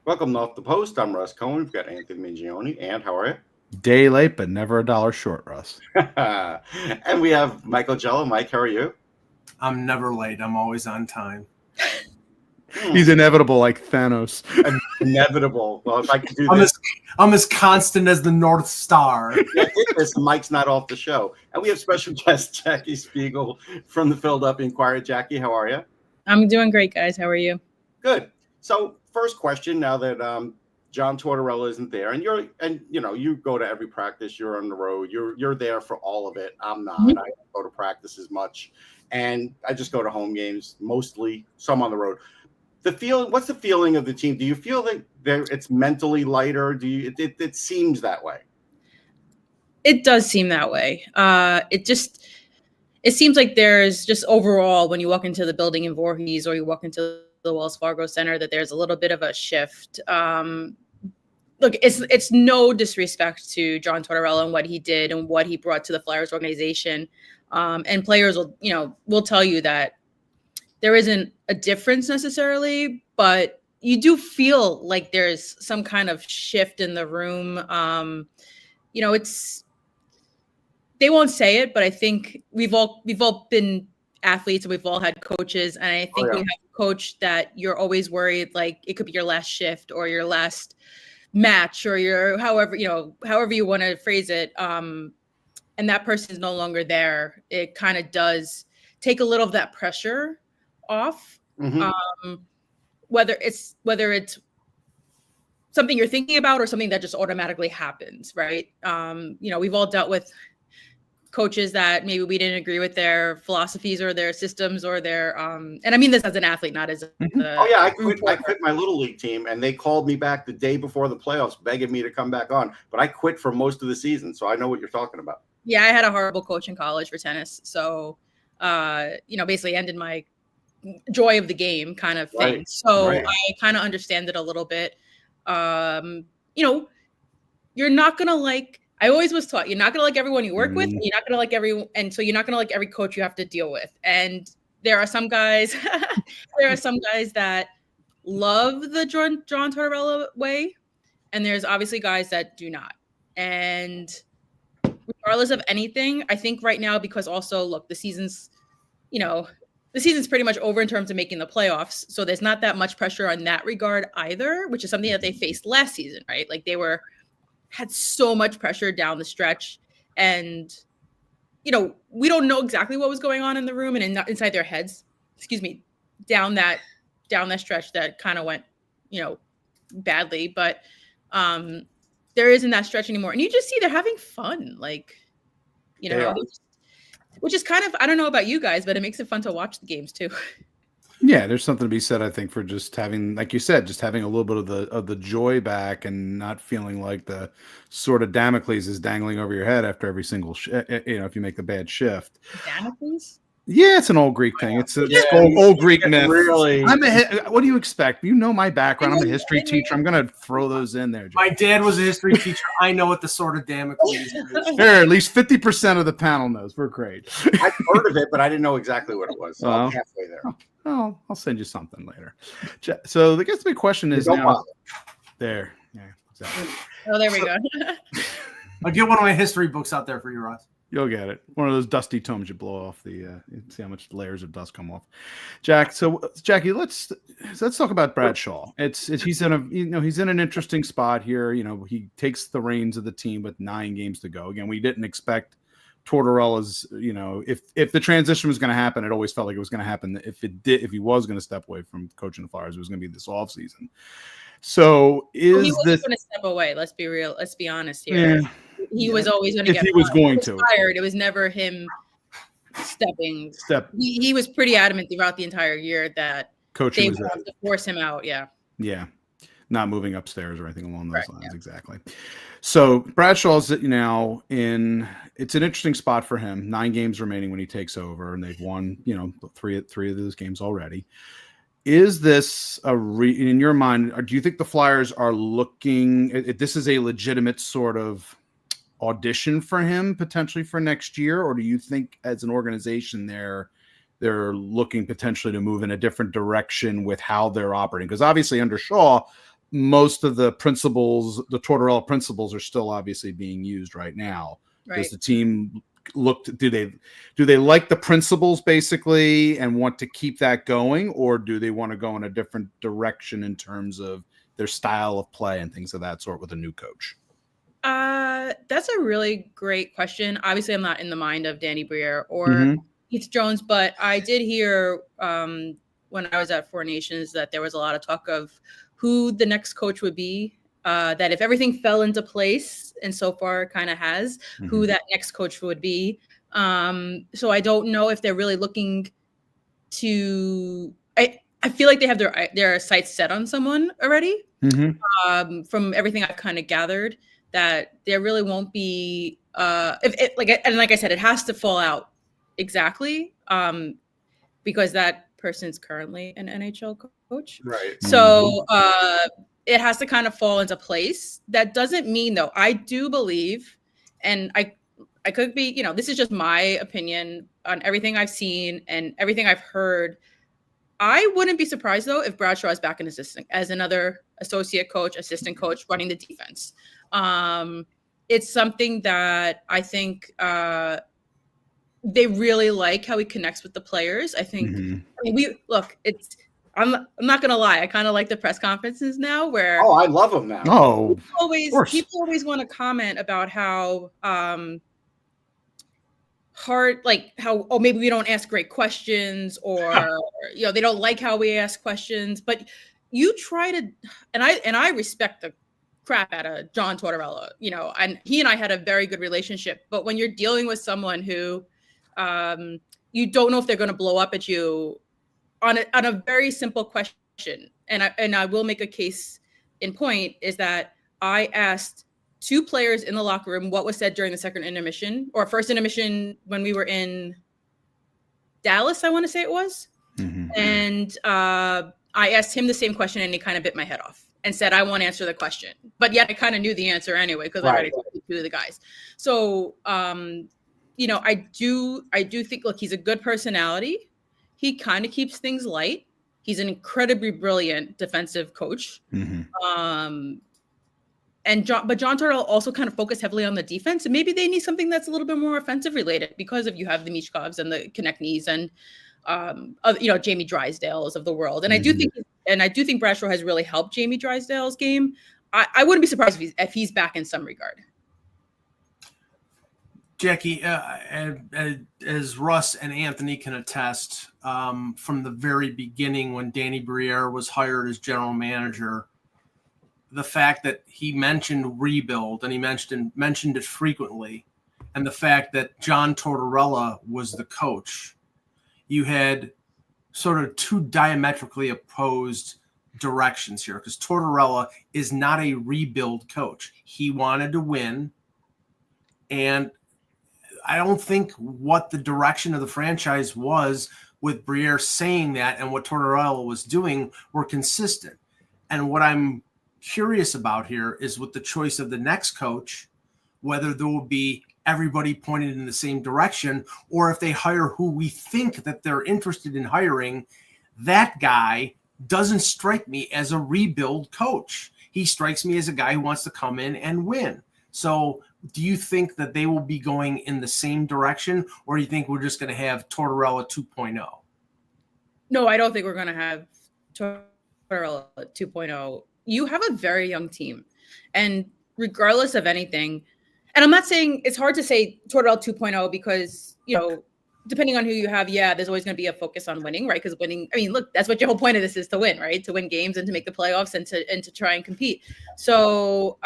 Welcome to Off the Post. I'm Russ Cohen. We've got Anthony Mingione. And how are you? Day late, but never a dollar short, Russ. And we have Michael Jello. Mike, how are you? I'm never late. I'm always on time. He's inevitable like Thanos. Inevitable. Well, if I could do I'm as constant as the North Star. this, Mike's not off the show. And we have special guest Jackie Spiegel from the Philadelphia Inquirer. Jackie, how are you? I'm doing great, guys. How are you? Good. So first question, now that John Tortorella isn't there, and you go to every practice, you're on the road, you're there for all of it. I'm not. I don't go to practice as much, and I just go to home games mostly. So I'm on the road. What's the feeling of the team? Do you feel that it's mentally lighter? It seems that way. It does seem that way. It seems like there's just overall, when you walk into the building in Voorhees or you walk into the Wells Fargo Center, that there's a little bit of a shift. Look, it's no disrespect to John Tortorella and what he did and what he brought to the Flyers organization. And players will tell you that there isn't a difference necessarily, but you do feel like there's some kind of shift in the room. They won't say it, but I think we've all been athletes and we've all had coaches. And I think we have a coach that you're always worried, like it could be your last shift or your last match or your, however you want to phrase it. And that person is no longer there. It kind of does take a little of that pressure off. Mm-hmm. Whether it's something you're thinking about or something that just automatically happens, right? We've all dealt with coaches that maybe we didn't agree with their philosophies or their systems or their and I mean this as an athlete, not as I quit my little league team and they called me back the day before the playoffs begging me to come back on, but I quit for most of the season, so I know what you're talking about. Yeah, I had a horrible coach in college for tennis, so basically ended my joy of the game kind of thing. Right. So I kind of understand it a little bit. You're not gonna I always was taught, you're not going to like everyone you work with. You're not going to like and so you're not going to like every coach you have to deal with. And there are some guys, that love the John Tortorella way. And there's obviously guys that do not. And regardless of anything, I think right now, because also look, the season's pretty much over in terms of making the playoffs. So there's not that much pressure on that regard either, which is something that they faced last season, right? Like they had so much pressure down the stretch, and we don't know exactly what was going on in the room and inside their heads, down that stretch that kind of went badly, but there isn't that stretch anymore, and you just see they're having fun, which is kind of, I don't know about you guys, but it makes it fun to watch the games too. Yeah, there's something to be said, I think, for just having, like you said, just having a little bit of the joy back and not feeling like the sort of Damocles is dangling over your head after every single, if you make the bad shift. Damocles? Yeah, it's an old Greek thing. It's old Greek myth. Really? What do you expect? You know my background. I'm a history teacher. I'm going to throw those in there. My dad was a history teacher. I know what the sort of Damocles is. There, at least 50% of the panel knows. We're great. I've heard of it, but I didn't know exactly what it was. So I'm halfway there. Oh, I'll send you something later. So I guess the big question is now. There. Yeah, exactly. Oh, there we go. I'll get one of my history books out there for you, Ross. You'll get it. One of those dusty tomes you blow off see how much layers of dust come off. Jackie, let's talk about Brad Shaw. He's in an interesting spot here. He takes the reins of the team with 9 games to go. Again, we didn't expect Tortorella's, if the transition was going to happen, it always felt like it was going to happen. If he was going to step away from coaching the Flyers, it was going to be this offseason. So he wasn't going to step away. Let's be real. Let's be honest here. Yeah. He was always going to get fired. It was never him stepping. He was pretty adamant throughout the entire year that they wanted to force him out. Yeah. Yeah. Not moving upstairs or anything along those lines. Yeah. Exactly. So Bradshaw's now it's an interesting spot for him. 9 games remaining when he takes over, and they've won, three of those games already. Is this in your mind, or do you think the Flyers are looking this is a legitimate sort of audition for him potentially for next year, or do you think as an organization they're looking potentially to move in a different direction with how they're operating? Because obviously under Shaw, most of the principles, the Tortorella principles, are still obviously being used right now. Right. Does the team do they like the principles basically and want to keep that going, or do they want to go in a different direction in terms of their style of play and things of that sort with a new coach? That's a really great question. Obviously, I'm not in the mind of Danny Briere or Heath Jones, but I did hear when I was at Four Nations that there was a lot of talk of who the next coach would be. That if everything fell into place, and so far kind of has, who that next coach would be. So I don't know if they're really looking to. I feel like they have their sights set on someone already. From everything I've kind of gathered, that there really won't be. Like I said, it has to fall out exactly because that person's currently an NHL coach. Right. So it has to kind of fall into place. That doesn't mean, though, I do believe, and I could be, this is just my opinion on everything I've seen and everything I've heard. I wouldn't be surprised, though, if Bradshaw is back as another associate coach, assistant coach running the defense. It's something that I think they really like how he connects with the players. I think, I'm not going to lie. I kind of like the press conferences now where. Oh, I love them now. Oh, people always want to comment about how hard, like how, maybe we don't ask great questions or, they don't like how we ask questions, but you try to, and I respect the crap out of John Tortorella, and he and I had a very good relationship, but when you're dealing with someone who you don't know if they're going to blow up at you on a very simple question, and I will make a case in point, is that I asked 2 players in the locker room what was said during the second intermission or first intermission when we were in Dallas, I want to say it was. And I asked him the same question and he kind of bit my head off and said, I won't answer the question. But yet I kind of knew the answer anyway because I already talked to 2 of the guys. So, I do think, look, he's a good personality. He kind of keeps things light. He's an incredibly brilliant defensive coach. But John Tortorella also kind of focused heavily on the defense, and maybe they need something that's a little bit more offensive related because you have the Michkovs and the Konechnys and Jamie Drysdales of the world. And I do think Bradshaw has really helped Jamie Drysdale's game. I wouldn't be surprised if he's back in some regard. Jackie, as Russ and Anthony can attest, from the very beginning when Danny Briere was hired as general manager, the fact that he mentioned rebuild and he mentioned it frequently, and the fact that John Tortorella was the coach, you had sort of 2 diametrically opposed directions here because Tortorella is not a rebuild coach. He wanted to win, and I don't think what the direction of the franchise was with Briere saying that and what Tortorella was doing were consistent. And what I'm curious about here is with the choice of the next coach, whether there will be everybody pointed in the same direction, or if they hire who we think that they're interested in hiring. That guy doesn't strike me as a rebuild coach. He strikes me as a guy who wants to come in and win. So do you think that they will be going in the same direction, or do you think we're just going to have Tortorella 2.0? No, I don't think we're going to have Tortorella 2.0. You have a very young team, and regardless of anything, and I'm not saying it's hard to say Tortorella 2.0 because, depending on who you have, there's always going to be a focus on winning, right? Because winning, look, that's what your whole point of this is, to win, right? To win games and to make the playoffs and to try and compete. So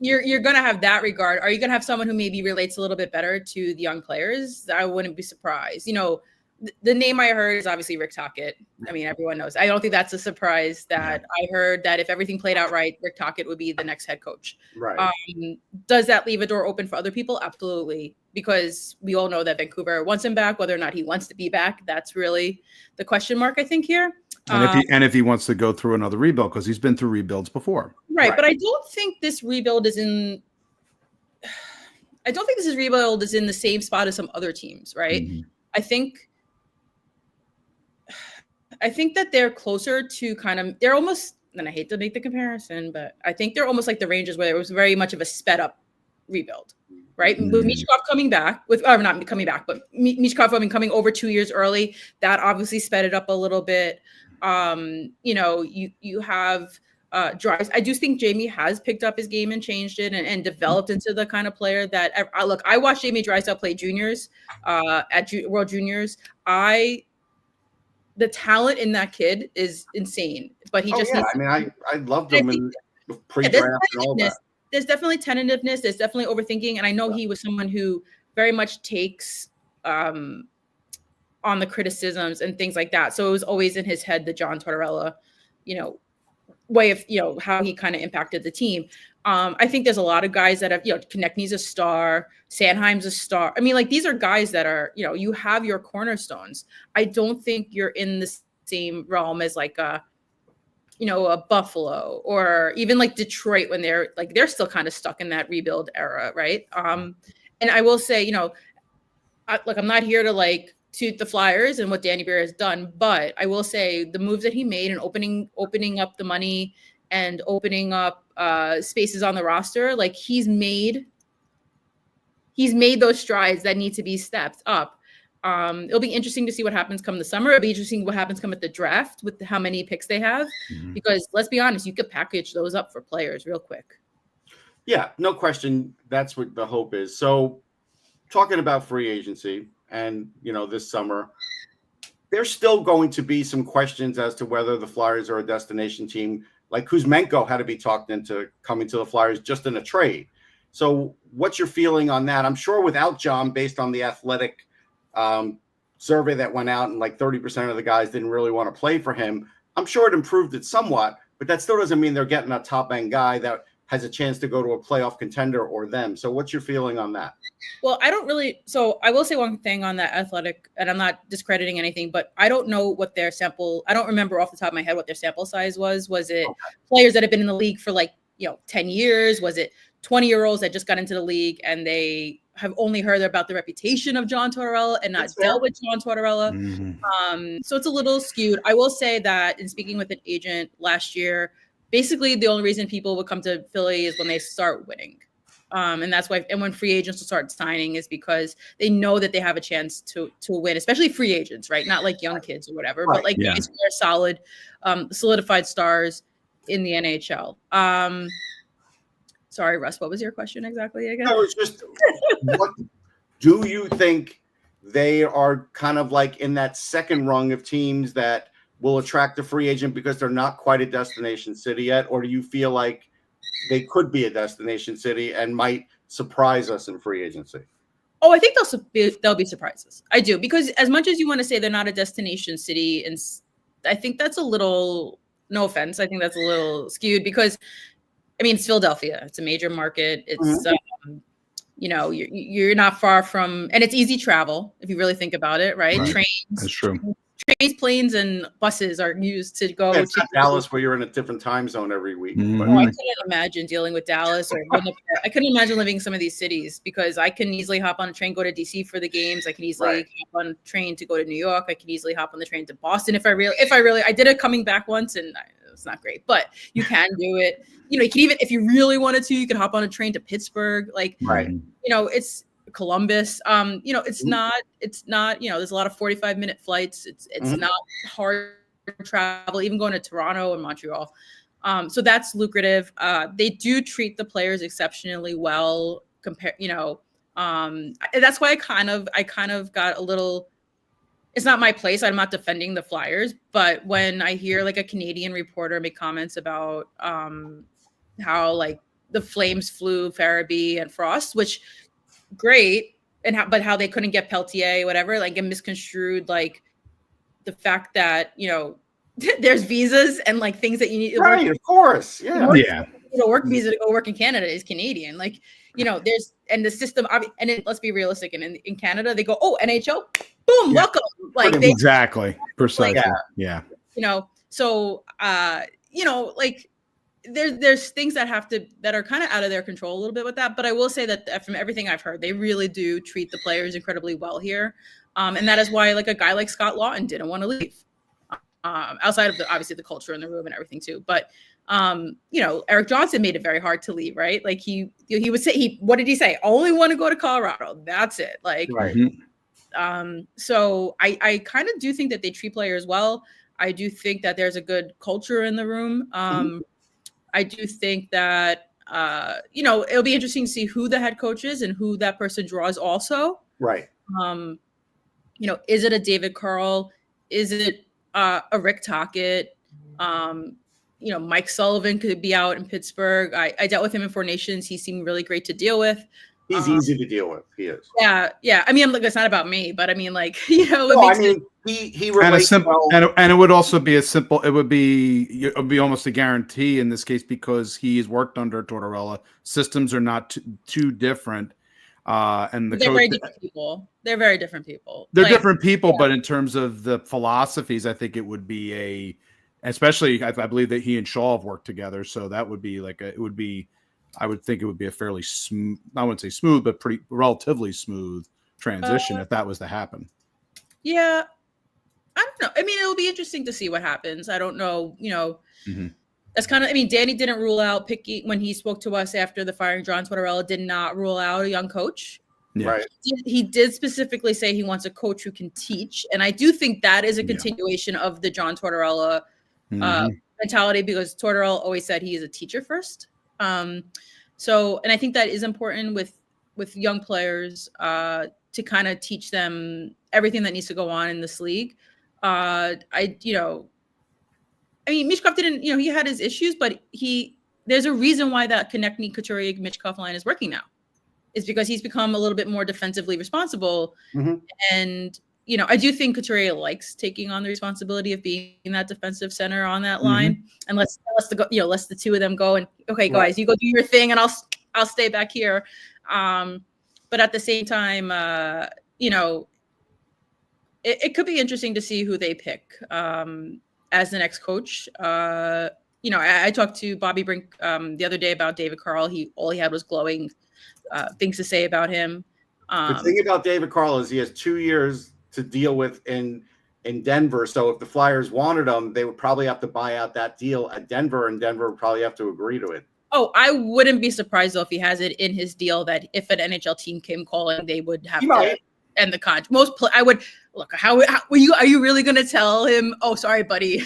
you're going to have that regard. Are you going to have someone who maybe relates a little bit better to the young players? I wouldn't be surprised. The name I heard is obviously Rick Tocchet. Everyone knows. I don't think that's a surprise that I heard that if everything played out right, Rick Tocchet would be the next head coach. Right. Does that leave a door open for other people? Absolutely. Because we all know that Vancouver wants him back. Whether or not he wants to be back, that's really the question mark, I think, here. And if he wants to go through another rebuild, because he's been through rebuilds before. Right. But I don't think this rebuild is in the same spot as some other teams, right? I think I think that they're closer to they're almost, and I hate to make the comparison, but I think they're almost like the Rangers, where it was very much of a sped up rebuild, right? With Michkov coming back, not coming back, but Michkov coming over 2 years early, that obviously sped it up a little bit. You have Drys. I do think Jamie has picked up his game and changed it and developed into the kind of player that I watched Jamie Drysdale play juniors at World Juniors. The talent in that kid is insane, but he just needs I loved him in pre-draft and all that. There's definitely tentativeness. There's definitely overthinking. And I know he was someone who very much takes on the criticisms and things like that. So it was always in his head, the John Tortorella, way of, how he kind of impacted the team. I think there's a lot of guys that have, Konechny's a star, Sanheim's a star. I mean, like, these are guys that are, you have your cornerstones. I don't think you're in the same realm as like a Buffalo or even like Detroit, when they're still kind of stuck in that rebuild era. Right. And I will say, I'm not here to toot the Flyers and what Danny Briere has done, but I will say the moves that he made and opening up the money and opening up spaces on the roster, he's made those strides that need to be stepped up. It'll be interesting to see what happens come the summer. It'll be interesting what happens come at the draft with how many picks they have, because let's be honest, you could package those up for players real quick. Yeah, no question. That's what the hope is. So talking about free agency and, this summer, there's still going to be some questions as to whether the Flyers are a destination team. Like Kuzmenko had to be talked into coming to the Flyers just in a trade. So what's your feeling on that? I'm sure without John, based on the Athletic survey that went out, and 30% of the guys didn't really want to play for him, I'm sure it improved it somewhat, but that still doesn't mean they're getting a top end guy that has a chance to go to a playoff contender or them. So what's your feeling on that? Well, so I will say one thing on that Athletic, and I'm not discrediting anything, but I don't know what their I don't remember off the top of my head what their sample size was. Was it players that have been in the league for 10 years? Was it 20-year-olds that just got into the league and they have only heard about the reputation of John Tortorella and not dealt with John Tortorella? So it's a little skewed. I will say that in speaking with an agent last year, basically the only reason people would come to Philly is when they start winning. And that's why, and when free agents will start signing, is because they know that they have a chance to win, especially free agents, right? Not like young kids or whatever, but guys who are solid, solidified stars in the NHL. Sorry, Russ, what was your question exactly again? No, it's just, what do you think they are kind of in that second rung of teams that will attract a free agent because they're not quite a destination city yet? Or do you feel like they could be a destination city and might surprise us in free agency? Oh, I think they'll be surprises. I do, because as much as you want to say they're not a destination city, and I think that's a little, no offense, I think that's a little skewed, because it's Philadelphia. It's a major market. It's you're not far from, and it's easy travel if you really think about it, right? Trains. That's true. Trains, planes, and buses are used to go to Dallas, where you're in a different time zone every week. I couldn't imagine dealing with Dallas, or I couldn't imagine living in some of these cities, because I can easily hop on a train, go to DC for the games. I can easily hop on a train to go to New York. I can easily hop on the train to Boston if I really. I did it coming back once, and it's not great, but you can do it. You can even, if you really wanted to, you could hop on a train to Pittsburgh. It's Columbus. It's not, there's a lot of 45-minute flights. It's not hard to travel, even going to Toronto and Montreal. So that's lucrative. They do treat the players exceptionally well that's why I kind of got a little, it's not my place. I'm not defending the Flyers, but when I hear a Canadian reporter make comments about how the Flames flew Farabee and Frost, which great, but how they couldn't get Peltier, whatever, and misconstrued the fact that there's visas and things that you need. Right, of course, yeah. Work visa to go work in Canada is Canadian. There's, and the system, and let's be realistic. And in Canada, they go, oh, NHL, boom, welcome. Exactly, precisely, yeah. So there's things that are kind of out of their control a little bit with that. But I will say that from everything I've heard, they really do treat the players incredibly well here. And that is why a guy like Scott Lawton didn't want to leave. outside of obviously the culture in the room and everything too. But Eric Johnson made it very hard to leave, right? Like he would say, what did he say? Only want to go to Colorado. That's it. Like, Right. So I kind of do think that they treat players well. I do think that there's a good culture in the room. I do think that, it'll be interesting to see who the head coach is and who that person draws also. Right. Is it a David Carl? Is it a Rick Tocchet? Mike Sullivan could be out in Pittsburgh. I dealt with him in Four Nations. He seemed really great to deal with. He's easy to deal with. He is. Yeah. I mean, it's not about me, but I mean, he he relates well. And it would also be it would be almost a guarantee in this case because he's worked under Tortorella. Systems are not too different. And they're very different people. They're very different people. They're different people, but in terms of the philosophies, I think it would be especially I believe that he and Shaw have worked together. So that would be I would think it would be a fairly smooth, I wouldn't say smooth, but pretty relatively smooth transition if that was to happen. Yeah. I don't know. I mean, it'll be interesting to see what happens. I don't know, That's kind of, Danny didn't rule out picking when he spoke to us after the firing. John Tortorella did not rule out a young coach. Yeah. Right. He did specifically say he wants a coach who can teach. And I do think that is a continuation of the John Tortorella mentality because Tortorella always said he is a teacher first. And I think that is important with young players to kind of teach them everything that needs to go on in this league. Michkov didn't, he had his issues, but there's a reason why that Konechny, Couturier, Michkov line is working now. It's because he's become a little bit more defensively responsible. Mm-hmm. And, I do think Couturier likes taking on the responsibility of being that defensive center on that line. And let's the two of them go and, okay, guys, you go do your thing and I'll stay back here. But at the same time, it could be interesting to see who they pick as the next coach. I talked to Bobby Brink the other day about David Carl. All he had was glowing things to say about him. The thing about David Carl is he has 2 years to deal with in Denver. So if the Flyers wanted him, they would probably have to buy out that deal at Denver, and Denver would probably have to agree to it. Oh, I wouldn't be surprised though if he has it in his deal that if an NHL team came calling, they would have to end the contract. I would look. How are you really going to tell him? Oh, sorry, buddy,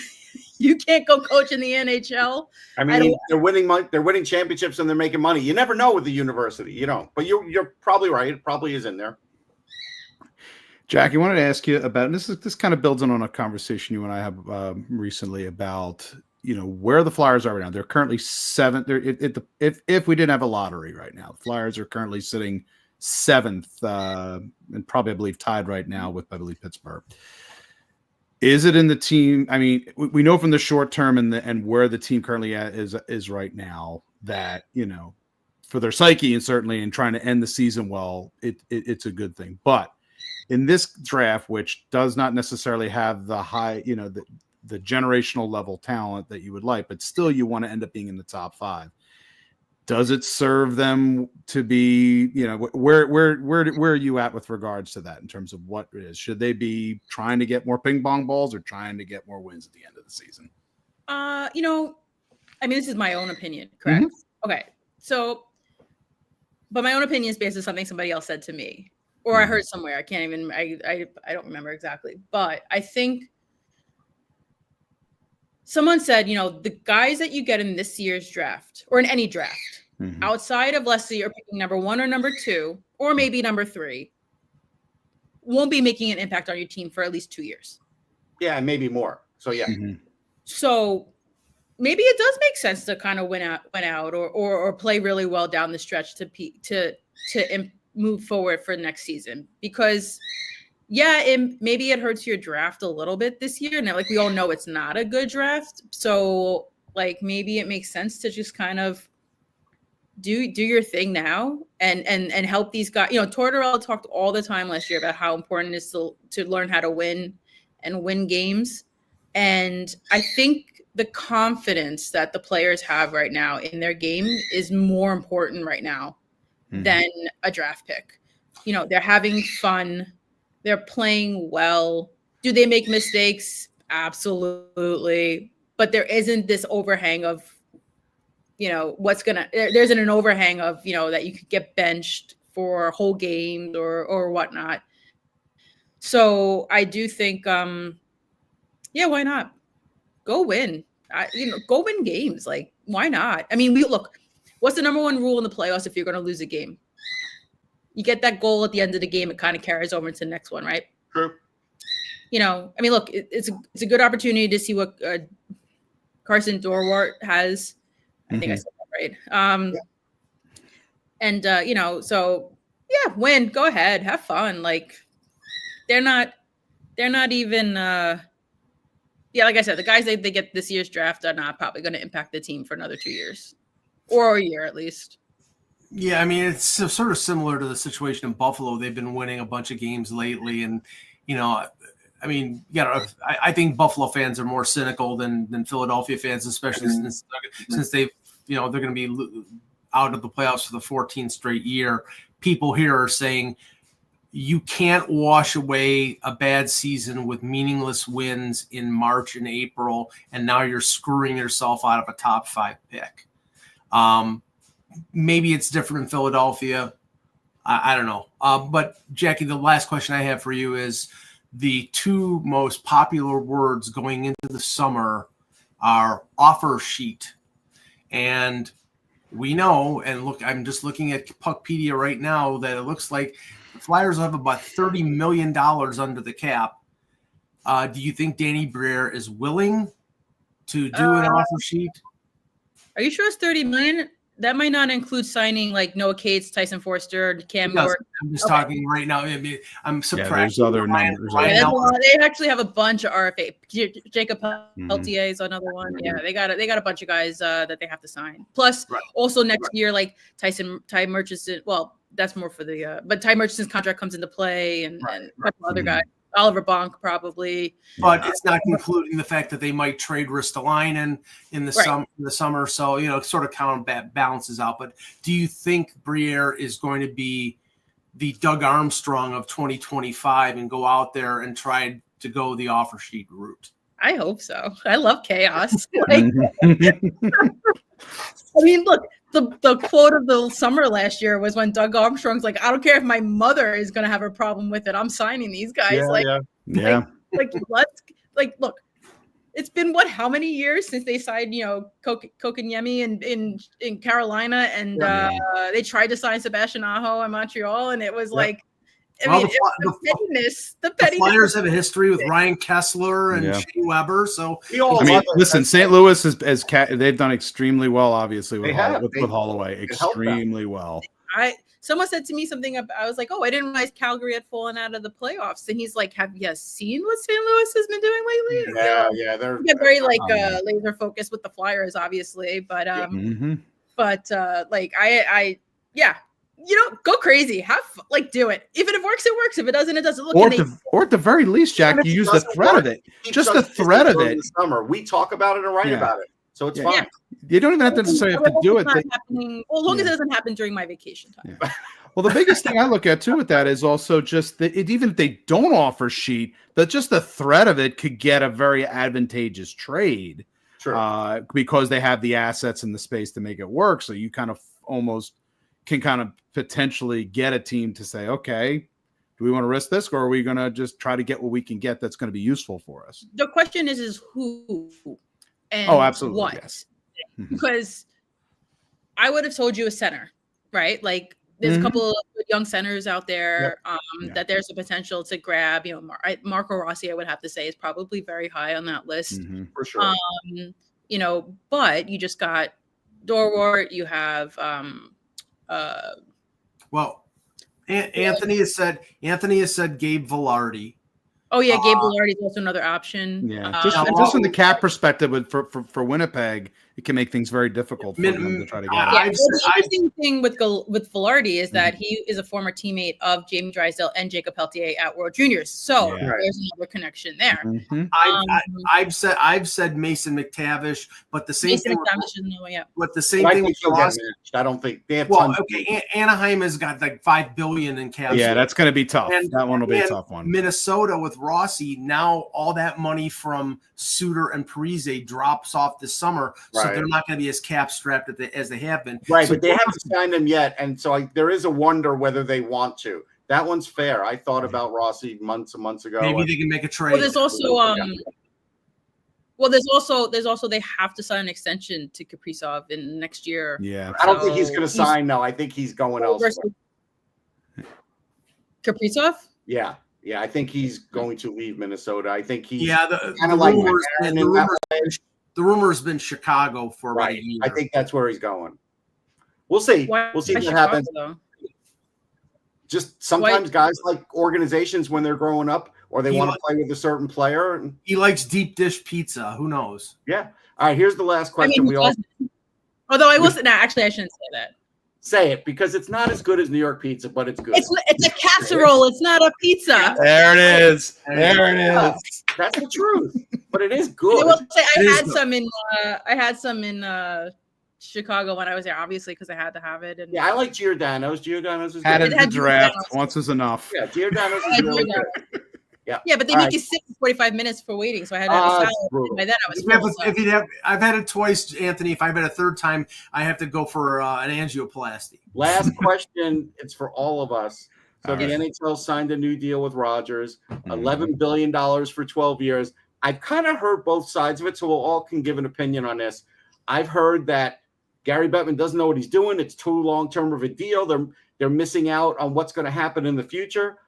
you can't go coach in the NHL. They're winning championships and they're making money. You never know with the university, But you're probably right. It probably is in there. Jackie, I wanted to ask you about, and this kind of builds on a conversation you and I have recently about, where the Flyers are right now. They're currently seventh. If we didn't have a lottery right now, the Flyers are currently sitting seventh and probably, I believe, tied right now with, I believe, Pittsburgh. Is it in the team? We know from the short term and where the team currently is right now that, for their psyche and certainly in trying to end the season well, it's a good thing. But in this draft, which does not necessarily have the high, the generational level talent that you would like, but still you want to end up being in the top 5. Does it serve them to be, where are you at with regards to that in terms of what it is? Should they be trying to get more ping pong balls or trying to get more wins at the end of the season? This is my own opinion, correct? Mm-hmm. Okay. So, but my own opinion is based on something somebody else said to me. Or I heard somewhere. I can't even. I don't remember exactly. But I think someone said, the guys that you get in this year's draft or in any draft, outside of let's say you're picking number 1 or number 2 or maybe number 3, won't be making an impact on your team for at least 2 years. Yeah, maybe more. So yeah. Mm-hmm. So maybe it does make sense to kind of win out or play really well down the stretch to move forward for next season because maybe it hurts your draft a little bit this year. And we all know it's not a good draft. So maybe it makes sense to just kind of do your thing now and help these guys. Tortorella talked all the time last year about how important it is to learn how to win and win games. And I think the confidence that the players have right now in their game is more important right now than a draft pick. They're having fun. They're playing well. Do they make mistakes? Absolutely. But there isn't this overhang of, there isn't an overhang of, that you could get benched for whole games or whatnot. So I do think, why not? Go win. Go win games. Like, why not? I mean, look, what's the number one rule in the playoffs if you're going to lose a game? You get that goal at the end of the game, it kind of carries over into the next one, right? True. I mean, look, it's a good opportunity to see what Carson Dorwart has. I think I said that right. And so yeah, win. Go ahead, have fun. Like, they're not even. Like I said, the guys they get this year's draft are not probably going to impact the team for another 2 years, or a year at least. Yeah, I mean, it's sort of similar to the situation in Buffalo. They've been winning a bunch of games lately, and I mean, I think Buffalo fans are more cynical than Philadelphia fans, especially since they've, they're going to be out of the playoffs for the 14th straight year. People here are saying you can't wash away a bad season with meaningless wins in March and April, and now you're screwing yourself out of a top 5 pick. Maybe it's different in Philadelphia. I don't know. But Jackie, the last question I have for you is, the 2 most popular words going into the summer are offer sheet. And we know, and look, I'm just looking at Puckpedia right now, that it looks like the Flyers have about $30 million under the cap. Do you think Danny Briere is willing to do an offer sheet? Are you sure it's $30 million? That might not include signing like Noah Cates, Tyson Forster, Cam York. I'm just talking right now. I mean, I'm subtracting. There's other numbers. They actually have a bunch of RFA. Jacob Peltier is another one. Yeah, they got a bunch of guys that they have to sign. Plus, also next year, like Ty Murchison. Well, that's more for the. But Ty Murchison's contract comes into play, and a couple other guys. Oliver Bonk probably, but it's not including the fact that they might trade Ristolainen in the summer. So sort of balances out. But do you think Briere is going to be the Doug Armstrong of 2025 and go out there and try to go the offer sheet route? I hope so. I love chaos. I mean, look. The quote of the summer last year was when Doug Armstrong's like, I don't care if my mother is going to have a problem with it. I'm signing these guys. Look, it's been how many years since they signed, Kotkaniemi in Carolina, and they tried to sign Sebastian Aho in Montreal, and it was like, the pettiness. The Flyers have a history with Ryan Kessler and Shea Weber. So listen, St. Louis they've done extremely well, obviously with Holloway, extremely well. Someone said to me something about, I was like, I didn't realize Calgary had fallen out of the playoffs, and he's like, have you seen what St. Louis has been doing lately? They're very laser focused with the Flyers, obviously, but go crazy. Do it. If it works, it works. If it doesn't, it doesn't. Look, or at the very least, Jack, you use the threat of it. Just the threat of it. Summer, we talk about it and write about it, so it's fine. You don't even have to necessarily have to do it. As long as it doesn't happen during my vacation time. Well, the biggest thing I look at too with that is also just that even if they don't offer sheet, but just the threat of it could get a very advantageous trade. Sure. Because they have the assets and the space to make it work. So you kind of almost can kind of potentially get a team to say, okay, do we want to risk this, or are we going to just try to get what we can get that's going to be useful for us? The question is who and absolutely, what? Yes. Because I would have told you a center, right? Like there's a couple of young centers out there that there's a potential to grab. Marco Rossi, I would have to say, is probably very high on that list. For sure. But you just got Dorwart, you have Anthony has said Gabe Vilardi. Oh yeah, Gabe Vilardi is also another option. Yeah, just from the cap perspective, for Winnipeg, it can make things very difficult for them to try to get it. Yeah, the interesting thing with Velarde is that he is a former teammate of Jamie Drysdale and Jacob Peltier at World Juniors, so there's another connection there. I've said Mason McTavish, but the same thing. But the same thing with Ross. I don't think they have. Anaheim has got like $5 billion in cap. Yeah, that's going to be tough. That one will be a tough one. Minnesota with Rossi, now all that money from Suter and Parise drops off this summer, so they're not going to be as cap strapped as they have been. Right, so but they haven't signed them yet, and so there is a wonder whether they want to. That one's fair. I thought about Rossi months and months ago. Maybe they can make a trade. Well, there's also they have to sign an extension to Kaprizov in next year. Yeah, I don't think he's going to sign. No, I think he's going elsewhere. Kaprizov? Yeah, I think he's going to leave Minnesota. I think he's kind of like the rumor's been Chicago for about a year. I think that's where he's going. We'll see. We'll see what happens. Just sometimes guys like organizations when they're growing up or they want to play with a certain player. He likes deep dish pizza. Who knows? Yeah. All right. Here's the last question. Although I wasn't. Actually, I shouldn't say that. Say it because it's not as good as New York pizza, but it's good. It's a casserole. It's not a pizza. There it is. There it is. That's the truth. But it is good. I will say I had some in Chicago when I was there, obviously because I had to have it. And I like Giordano's. Giordano's is had good. it in the draft. Once was enough. Yeah, Giordano's is really good. Yeah, but they make you sit for 45 minutes for waiting, so I had to have a salad. By then I was full, I've had it twice, Anthony. If I've had a third time, I have to go for an angioplasty. Last question. It's for all of us. So the NHL signed a new deal with Rogers, $11 billion for 12 years. I've kind of heard both sides of it, so we'll all can give an opinion on this. I've heard that Gary Bettman doesn't know what he's doing. It's too long-term of a deal. They're missing out on what's going to happen in the future.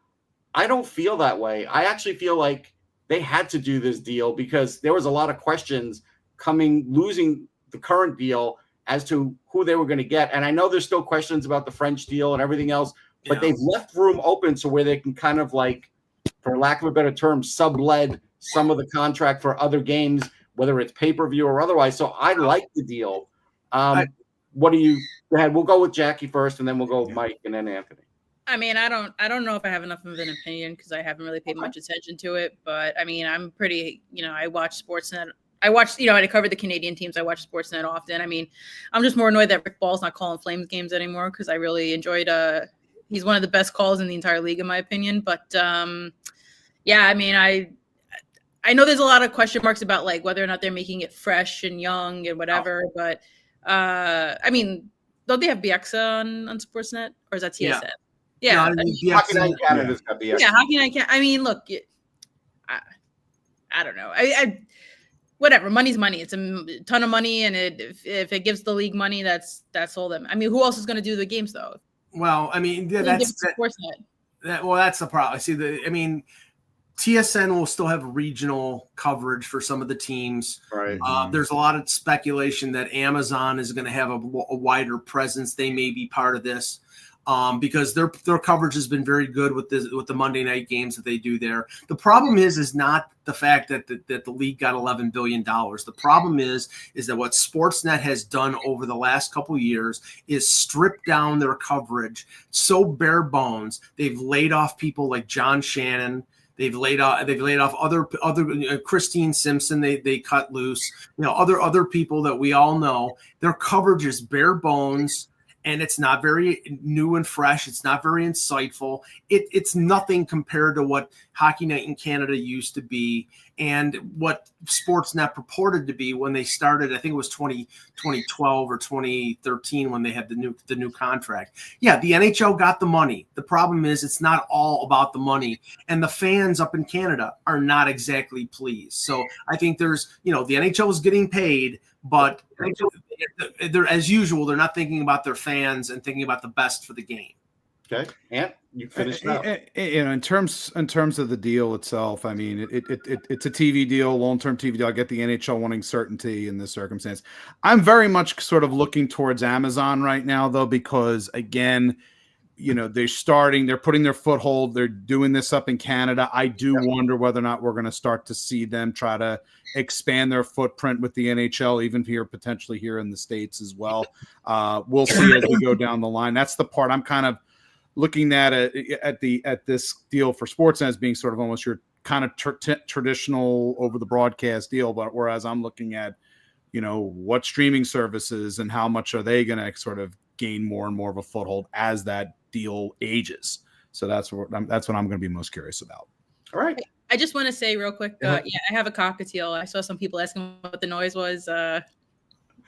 I don't feel that way. I actually feel like they had to do this deal because there was a lot of questions losing the current deal as to who they were going to get. And I know there's still questions about the French deal and everything else, but they've left room open so where they can kind of like, for lack of a better term, sublet some of the contract for other games, whether it's pay-per-view or otherwise. So I like the deal. What do you go ahead? We'll go with Jackie first, and then we'll go with Mike and then Anthony. I mean, I don't know if I have enough of an opinion because I haven't really paid much attention to it. But I mean, I'm pretty, I watch Sportsnet. I cover the Canadian teams. I watch Sportsnet often. I mean, I'm just more annoyed that Rick Ball's not calling Flames games anymore because I really enjoyed. He's one of the best calls in the entire league, in my opinion. But yeah, I mean, I know there's a lot of question marks about like whether or not they're making it fresh and young and whatever. But I mean, don't they have Bieksa on Sportsnet or is that TSN? Yeah, Hockey Night in Canada's got Bieksa. Yeah, Hockey Night Canada. I mean, look, I don't know. I whatever. Money's money. It's a ton of money, and if it gives the league money, that's all them. I mean, who else is going to do the games though? Well, I mean, that's the problem. See, TSN will still have regional coverage for some of the teams. Right. There's a lot of speculation that Amazon is going to have a wider presence. They may be part of this. Because their coverage has been very good with the Monday night games that they do there. The problem is not the fact that the league got $11 billion. The problem is that what Sportsnet has done over the last couple of years is strip down their coverage so bare bones. They've laid off people like John Shannon. They've laid off other Christine Simpson. They cut loose. Other people that we all know. Their coverage is bare bones. And it's not very new and fresh. It's not very insightful. It's nothing compared to what Hockey Night in Canada used to be and what Sportsnet purported to be when they started. I think it was 2012 or 2013 when they had the new contract. Yeah, the NHL got the money. The problem is it's not all about the money. And the fans up in Canada are not exactly pleased. So I think there's, the NHL is getting paid, but they're, as usual, they're not thinking about their fans and thinking about the best for the game. Okay, Ant, you finished up. In terms of the deal itself, I mean, it's a TV deal, long-term TV deal. I get the NHL wanting certainty in this circumstance. I'm very much sort of looking towards Amazon right now, though, because again, they're putting their foothold. They're doing this up in Canada. I do wonder whether or not we're going to start to see them try to expand their footprint with the NHL, even here, potentially here in the States as well. We'll see as we go down the line. That's the part I'm kind of looking at this deal for Sportsnet as being sort of almost your kind of traditional over the broadcast deal. But whereas I'm looking at, what streaming services and how much are they going to sort of gain more and more of a foothold as that deal ages. So that's what I'm going to be most curious about. All right. I just want to say real quick. I have a cockatiel. I saw some people asking what the noise was.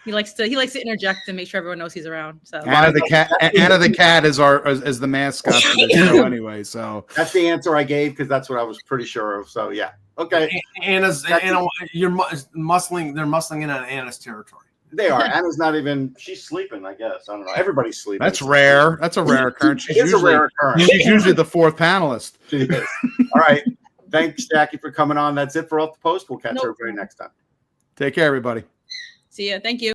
He likes to interject and make sure everyone knows he's around. So Anna the cat is is the mascot for this show anyway. So that's the answer I gave because that's what I was pretty sure of. So yeah, okay. Anna, they're muscling in on Anna's territory. They are. Anna's not even. She's sleeping. I guess I don't know. Everybody's sleeping. That's rare. That's a rare occurrence. It is a rare occurrence. She's usually the fourth panelist. She is. All right. Thanks, Jackie, for coming on. That's it for Off the Post. We'll catch everybody next time. Take care, everybody. See ya. Thank you.